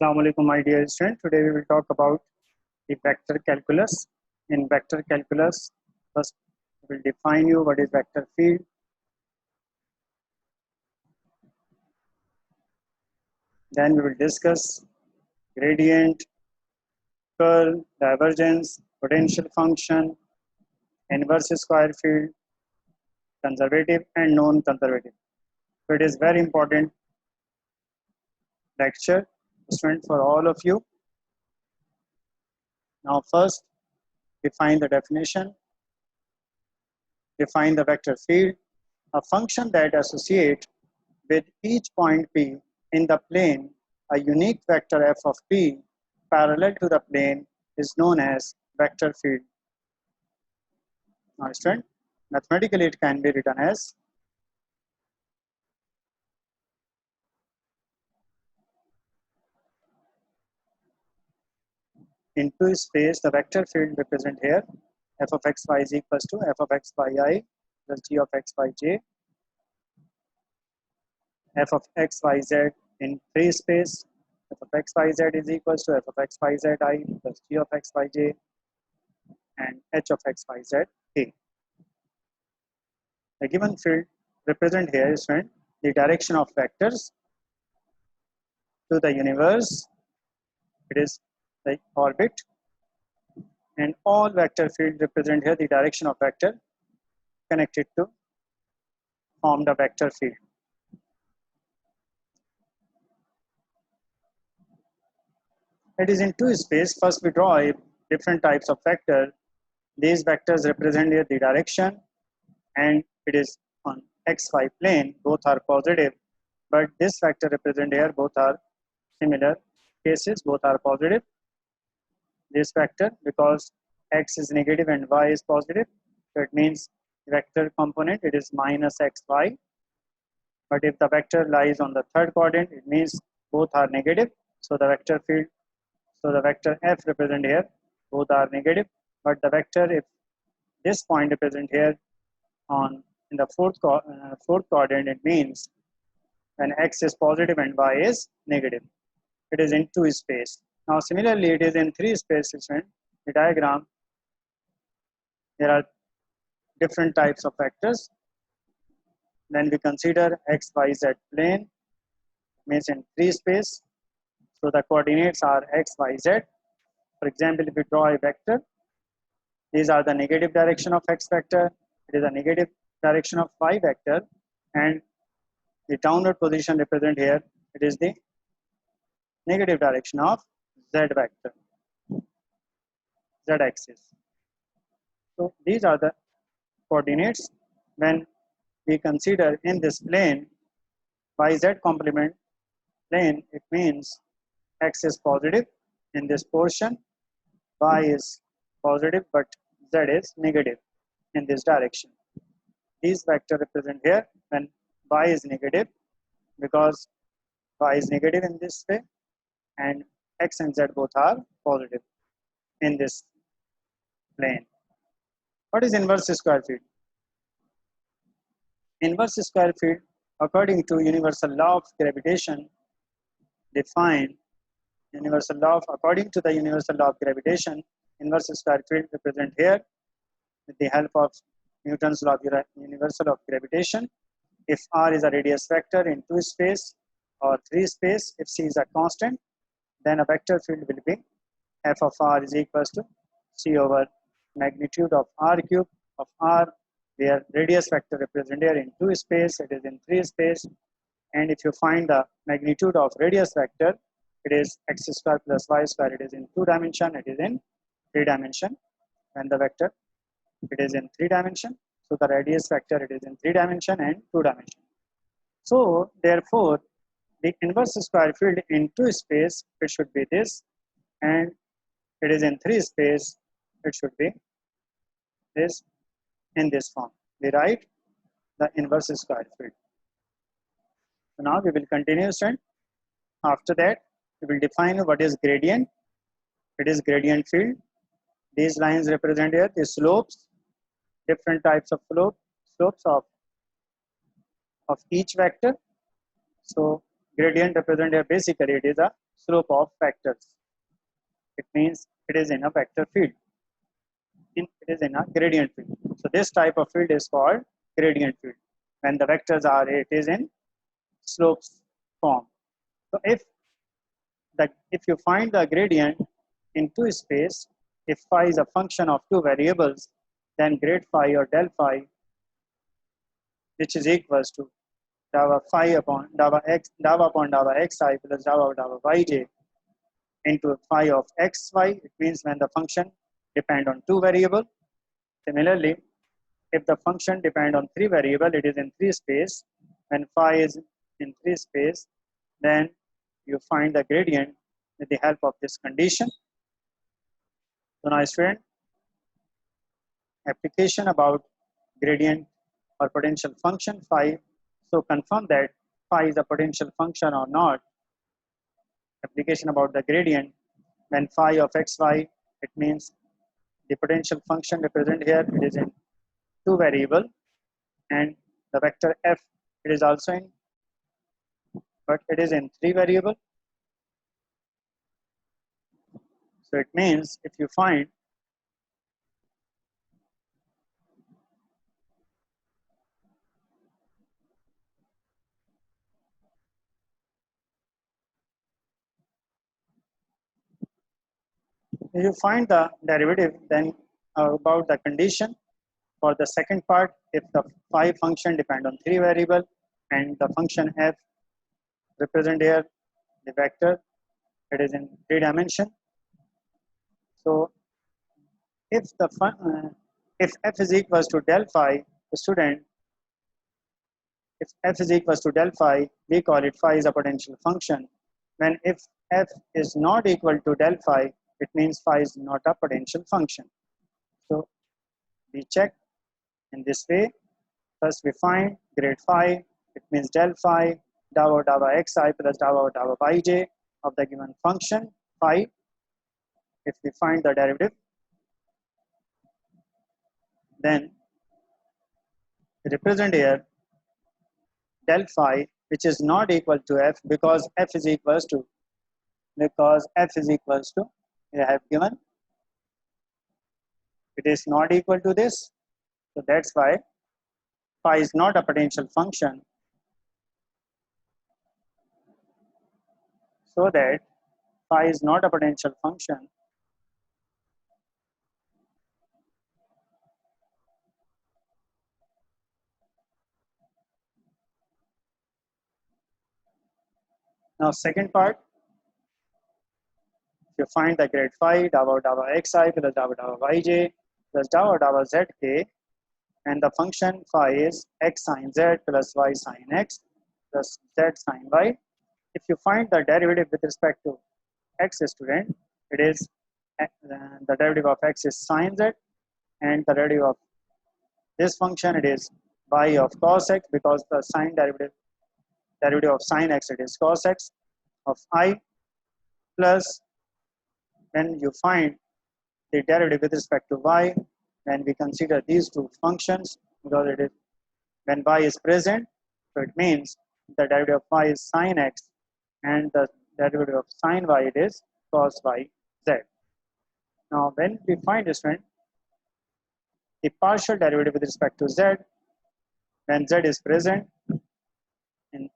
Assalamu alaikum, my dear student. Today we will talk about the vector calculus. In vector calculus, first we will define you what is vector field. Then we will discuss gradient, curl, divergence, potential function, inverse square field, conservative and non-conservative. So it is very important lecture, student, for all of you. Now first, define the definition. Define the vector field, a function that associates with each point P in the plane a unique vector f of P parallel to the plane is known as vector field. Now student, mathematically it can be written as into space the vector field represent here f of x y is equals to f of x by I plus g of x by j, f of x y z in free space f of x y z is equals to f of x y z I plus g of x by j and h of x y z k. The given field represent here is when the direction of vectors to the universe, it is the orbit, and all vector field represent here the direction of vector connected to form the vector field. It is in two space. First we draw different types of vector. These vectors represent here the direction, and it is on xy plane, both are positive, but this vector represent here both are similar cases, both are positive. This vector, because x is negative and y is positive, so it means vector component it is minus xy. But if the vector lies on the third quadrant, it means both are negative, so the vector field, so the vector f represent here both are negative, but the vector, if this point represent here on in the fourth quadrant, it means when x is positive and y is negative, it is in two space. Now similarly it is in three spaces. In the diagram there are different types of vectors. Then we consider x y z plane, means in three space, so the coordinates are x y z. For example, if we draw a vector, these are the negative direction of x vector, it is a negative direction of y vector, and the downward position represent here, it is the negative direction of z vector, z axis. So these are the coordinates. When we consider in this plane yz complement plane, it means x is positive in this portion, y is positive, but z is negative in this direction. These vectors represent here when y is negative, because y is negative in this way, and x and z both are positive in this plane. What is inverse square field? Inverse square field, according to universal law of gravitation, define universal law of, according to the universal law of gravitation, inverse square field represent here with the help of Newton's law of universal of gravitation. If r is a radius vector in two space or three space, if c is a constant, then a vector field will be f of r is equals to c over magnitude of r cube of r, where radius vector represent here in two space, it is in three space. And if you find the magnitude of radius vector, it is x square plus y square, it is in two dimension, it is in three dimension. And the vector, it is in three dimension, so the radius vector, it is in three dimension and two dimension. So therefore the inverse square field in two space, it should be this, and it is in three space, it should be this, in this form. We write the inverse square field. So now we will continue, student. After that we will define what is gradient. It is gradient field. These lines represent here the slopes, different types of slopes of each vector. So gradient represent here basically it is a slope of vectors. It means it is in a vector field. It is in a gradient field. So this type of field is called gradient field. When the vectors are, it is in slopes form. So if you find the gradient in two space, if phi is a function of two variables, then grad phi or del phi, which is equals to dava phi upon dava x, dava upon dava xi plus dava dava yj into phi of xy. It means when the function depend on two variable. Similarly, if the function depend on three variable, it is in three space. When phi is in three space, then you find the gradient with the help of this condition. So now student, application about gradient or potential function phi. So confirm that phi is a potential function or not. Application about the gradient. When phi of xy, it means the potential function represent here, it is in two variable, and the vector f, it is also in, but it is in three variable. So it means if you find the derivative, then about the condition for the second part, if the phi function depend on three variable and the function f represent here the vector, it is in three dimension. So if the if f is equals to del phi, student, if f is equals to del phi, we call it phi is a potential function. When if f is not equal to del phi, it means phi is not a potential function. So we check in this way. First we find grade phi, it means del phi dava dava xi plus dava dava yj of the given function phi. If we find the derivative, then represent here del phi, which is not equal to f, because f is equals to, we have given it is not equal to this. So that's why phi is not a potential function. So that phi is not a potential function. Now second part, if you find the grade phi dava dava xi plus dava dava yj plus dava dava zk, and the function phi is x sine z plus y sine x plus z sine y. If you find the derivative with respect to x, student, it is the derivative of x is sine z, and the derivative of this function, it is y of cos x, because the sine derivative of sine x, it is cos x of I, plus when you find the derivative with respect to y, then we consider these two functions, because it is when y is present, so it means the derivative of y is sine x, and the derivative of sine y, it is cos y z. Now when we find this one, the partial derivative with respect to z, when z is present in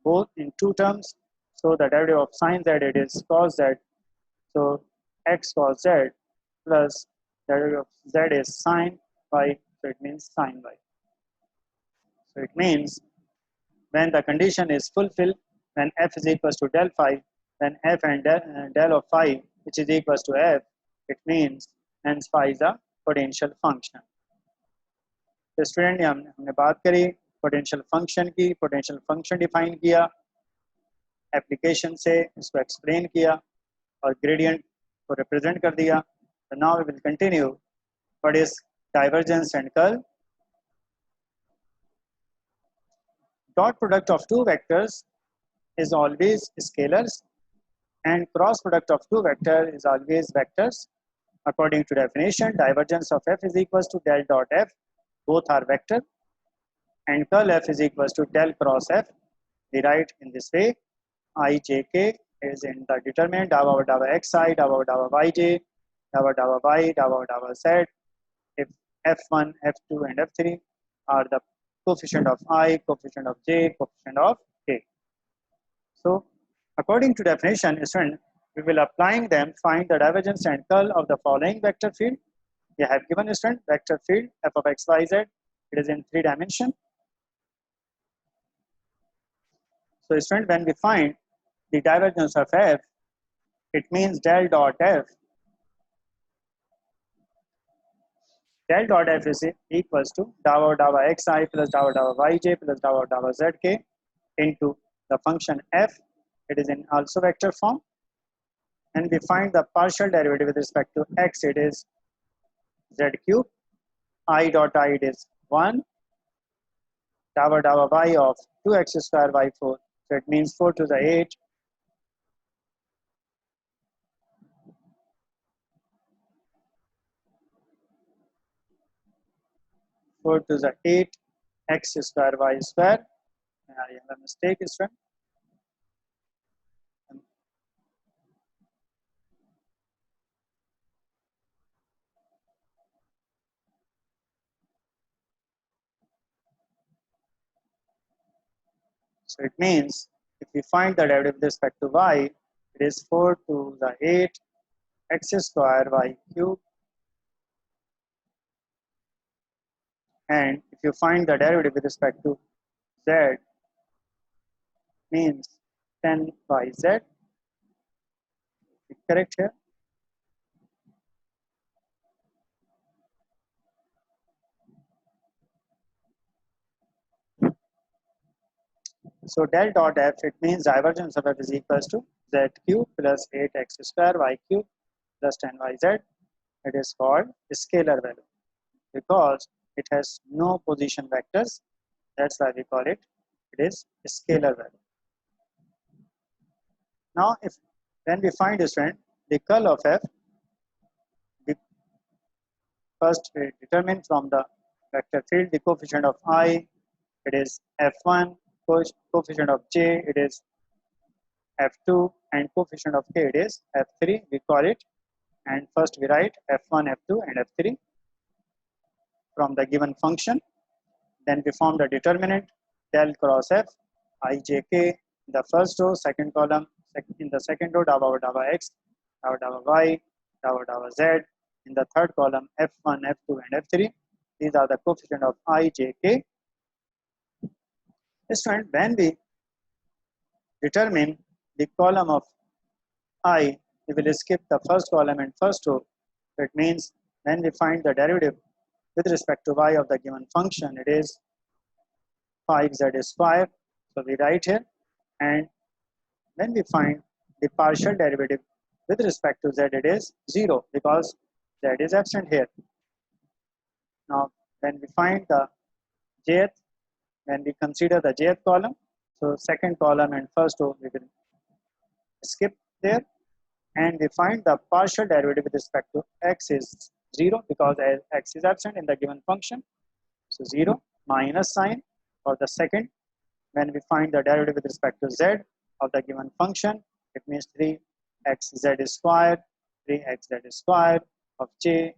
both in two terms, so the derivative of sine z, it is cos z, so x cos z plus derivative of z is sine y, so it means sine y. So it means when the condition is fulfilled, when f is equals to del phi, then f and del of phi, which is equals to f, it means hence phi is a potential function. तो student हमने बात करी potential function की, potential function define किया, application से इसको explain किया और ग्रेडियंट को रिप्रेजेंट कर दिया. तो now we will continue what is divergence and curl. Dot product of two vectors is always scalars, and cross product of two vectors is always vectors. According to definition, divergence of f is equals to del dot f, both are vector, and curl f is equals to del cross f. We write in this way: I j k is in the determinant dou over dou xi, dou over dou yj, dou over dou y, dou over dou z. If f1, f2, and f3 are the coefficient of I, coefficient of j, coefficient of k. So, according to definition, student, we will applying them find the divergence and curl of the following vector field. We have given student vector field f of x, y, z. It is in 3 dimension. So, student, when we find the divergence of f, it means del dot f. Del dot f is equals to dou over dou xi plus dou over dou yj plus dou over dou zk into the function f. It is in also vector form. And we find the partial derivative with respect to x. It is z cube. I dot I it is 1. Dou over dou y of 2x square y 4. So it means 4 to the 8. Four to the 8 x square y square. I have a mistake, student. So it means if we find the derivative with respect to y, it is 4 to the 8 x square y cube. And if you find the derivative with respect to z, means 10yz. Correct here? So del dot f, it means divergence of f is equals to z cube plus 8x square y cube plus 10yz. It is called scalar value because it has no position vectors. That's why we call it. It is scalar value. Now, if when we find this trend, the curl of f, we first we determine from the vector field the coefficient of I. It is f1, coefficient of j. It is f2, and coefficient of k. It is f3. We call it, and first we write f1, f2, and f3 from the given function. Then we form the determinant del cross f ijk in the first row, second column, in the second row dou over dou x, dou over y, dou over z. In the third column f1, f2, and f3. These are the coefficient of I, j, k. Student, when we determine the column of I, we will skip the first column and first row. That means when we find the derivative with respect to y of the given function, it is 5z square. So we write here, and when we find the partial derivative with respect to z, it is 0 because z is absent here. Now, when we find the jth, when we consider the jth column, so second column and first row we will skip there, and we find the partial derivative with respect to x is 0 because x is absent in the given function. So 0 minus sign for the second. When we find the derivative with respect to z of the given function, it means 3xz square, 3xz square of j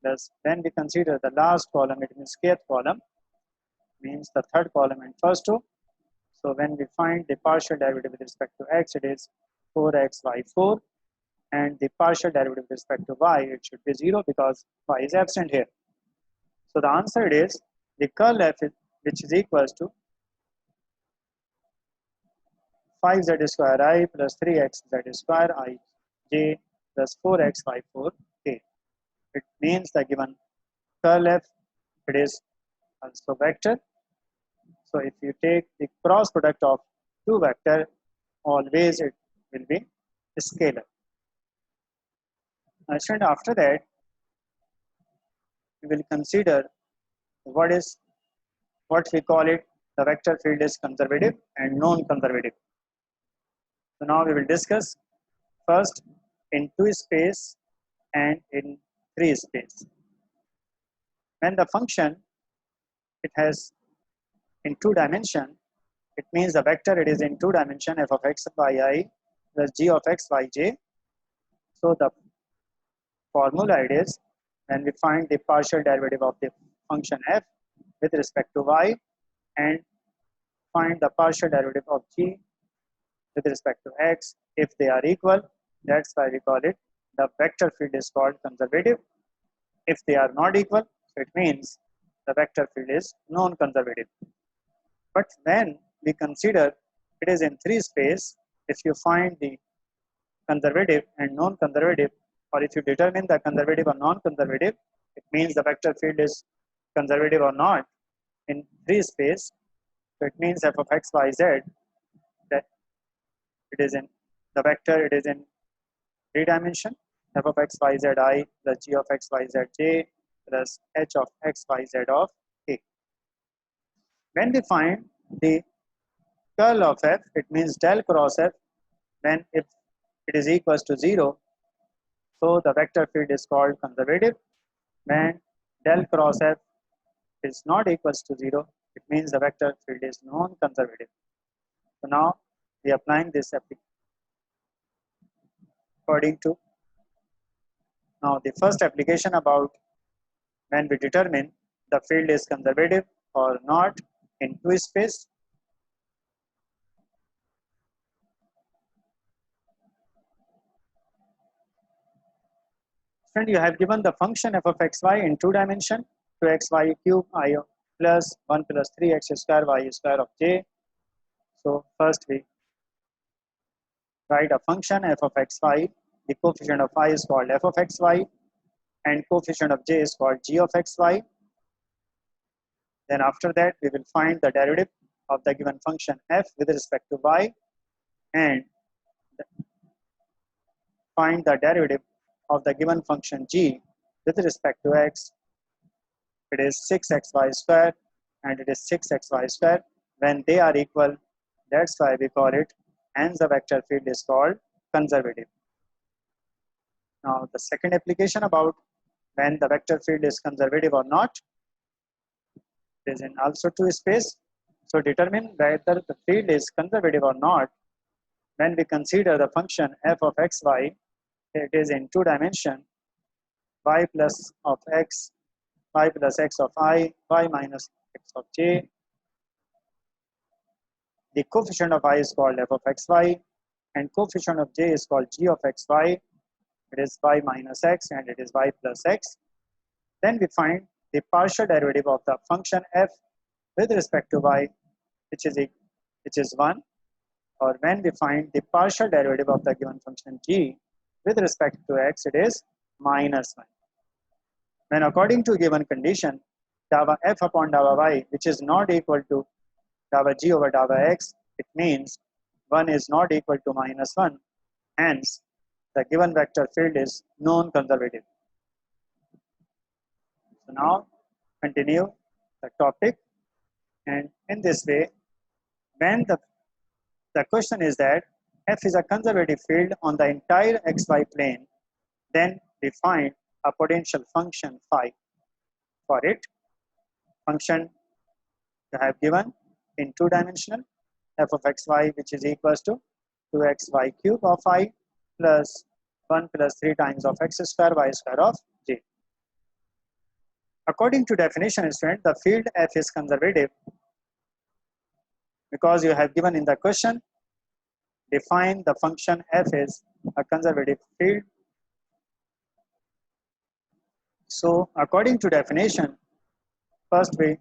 plus when we consider the last column, it means kth column, means the third column and first row. So when we find the partial derivative with respect to x, it is 4xy4, and the partial derivative with respect to y, it should be 0 because y is absent here. So the answer is the curl f, which is equals to 5z square I plus 3xz square I j plus 4xy4 k. It means the given curl f, it is also vector. So if you take the cross product of two vector, always it will be scalar. And after that, we will consider what we call it, the vector field is conservative and non-conservative. So now we will discuss first in 2 space and in 3 space. When the function it has in 2 dimension, it means the vector it is in 2 dimension f of x by I plus g of x y j. So the formula it is when we find the partial derivative of the function f with respect to y and find the partial derivative of g with respect to x. If they are equal, that's why we call it the vector field is called conservative. If they are not equal, so it means the vector field is non-conservative. But when we consider it is in three space, if you find the conservative and non-conservative, or if you determine the conservative or non-conservative, it means the vector field is conservative or not in three space. So it means f of x, y, z, that it is in the vector, it is in three dimension, f of x, y, z, I plus g of x, y, z, j plus h of x, y, z of k. When we find the curl of f, it means del cross f, when if it is equals to 0, so the vector field is called conservative. When del cross f is not equals to 0, it means the vector field is non-conservative. So now we are applying this according to now the first application about when we determine the field is conservative or not in two space. Friend, you have given the function f of xy in two dimension, 2xy cube I plus 1 plus 3x square y square of j. So first we write a function f of xy, the coefficient of I is called f of xy and coefficient of j is called g of xy. Then after that we will find the derivative of the given function f with respect to y and find the derivative of the given function g with respect to x. It is 6xy square and it is 6xy square. When they are equal, that's why we call it, hence the vector field is called conservative. Now the second application about when the vector field is conservative or not is in also two space. So determine whether the field is conservative or not when we consider the function f of xy. It is in two dimension, y plus of x, y plus x of I, y minus x of j. The coefficient of I is called f of xy and coefficient of j is called g of xy. It is y minus x and it is y plus x. Then we find the partial derivative of the function f with respect to y, which is 1, or when we find the partial derivative of the given function g with respect to x, it is minus 1. When according to given condition, dava f upon dava y, which is not equal to dava g over dava x, it means 1 is not equal to minus 1. Hence, the given vector field is non-conservative. So now, continue the topic. And in this way, when the question is that f is a conservative field on the entire xy plane, then we find a potential function phi for it. Function you have given in two dimensional f of xy, which is equals to 2xy cube of I plus 1 plus 3 times of x square y square of j. According to definition, student, the field f is conservative because you have given in the question, define the function f is a conservative field. So according to definition, first we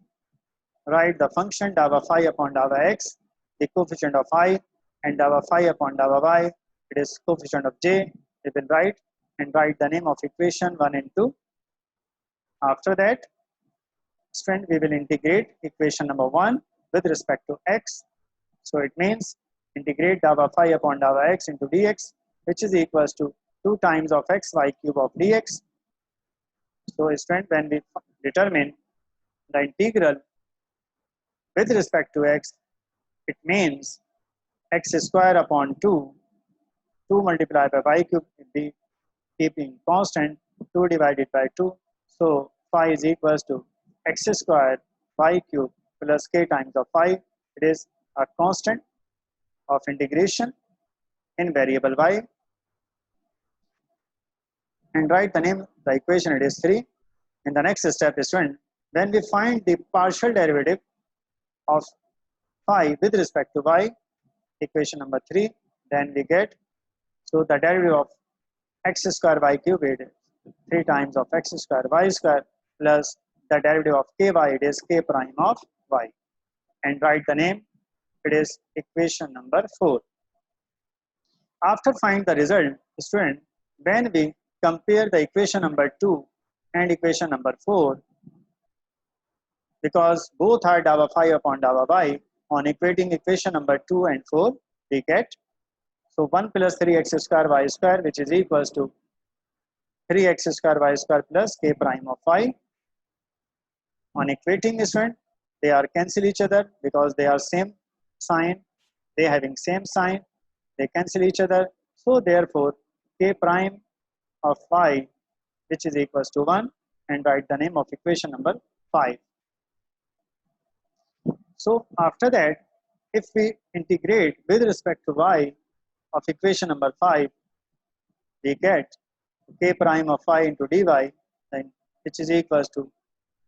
write the function dava phi upon dava x, the coefficient of I, and dava phi upon dava y, it is coefficient of j. We will write and write the name of equation 1 and 2. After that, student, we will integrate equation number 1 with respect to x. So it means integrate dava phi upon dava x into dx, which is equals to 2 times of x y cube of dx. So student, when we determine the integral with respect to x, it means x square upon 2 multiplied by y cube will be keeping constant, 2 divided by 2. So phi is equals to x square y cube plus k times of phi. It is a constant of integration. in variable y and write the name the equation. It is 3. In the next step, student, when we find the partial derivative of phi with respect to y, equation number 3, then we get, so the derivative of x square y cube is 3 times of x square y square plus the derivative of ky, it is k prime of y, and write the name, it is equation number 4. After find the result, student, when we compare the equation number 2 and equation number 4, because both are dava phi upon dava y, on equating equation number 2 and 4, we get, so 1 plus 3x square y square, which is equals to 3x square y square plus k prime of y. On equating, student, they are cancel each other because they are same sign, they having same sign, they cancel each other. So therefore, k prime of y, which is equals to 1, and write the name of equation number 5. So after that, if we integrate with respect to y of equation number 5, we get k prime of y into dy, then which is equals to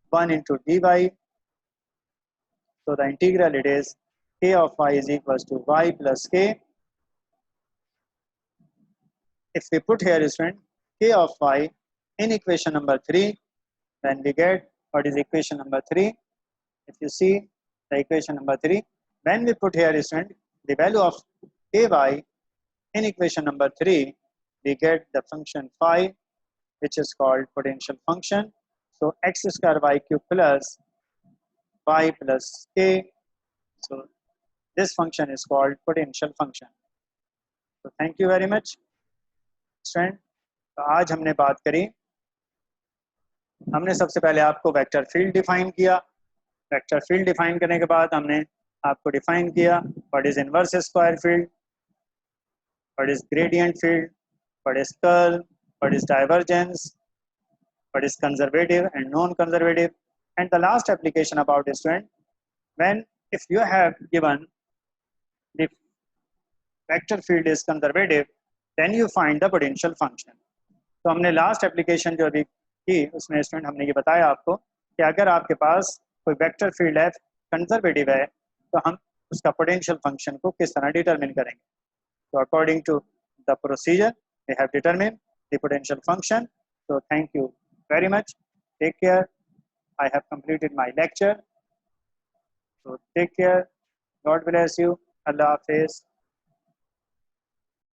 1 into dy. So the integral, it is k of y is equals to y plus k. If we put here, student, k of y in equation number 3, then we get, what is equation number 3? If you see the equation number 3, when we put here, student, the value of ky in equation number 3, we get the function phi, which is called potential function. So x square y cube plus y plus k. So this function is called potential function. So thank you very much, student. तो आज हमने बात करी, हमने सबसे पहले आपको vector field define किया. वेक्टर फील्ड डिफाइन करने के बाद हमने आपको डिफाइन किया what is inverse square field, what is gradient field, what is curl, what is divergence, what is conservative and non conservative, and the last application about student, when if you have given the vector field is conservative, then you find the potential function. तो हमने last application जो अभी की, उसमें student हमने ये बताया आपको कि अगर आपके पास कोई वेक्टर फील्ड है कंजर्वेटिव है, तो हम उसका पोटेंशियल फंक्शन को किस तरह डिटरमिन करेंगे. तो according to the procedure we have determine the potential function. So thank you very much. Take care. I have completed my lecture. So take care. God bless you. Allah Hafiz.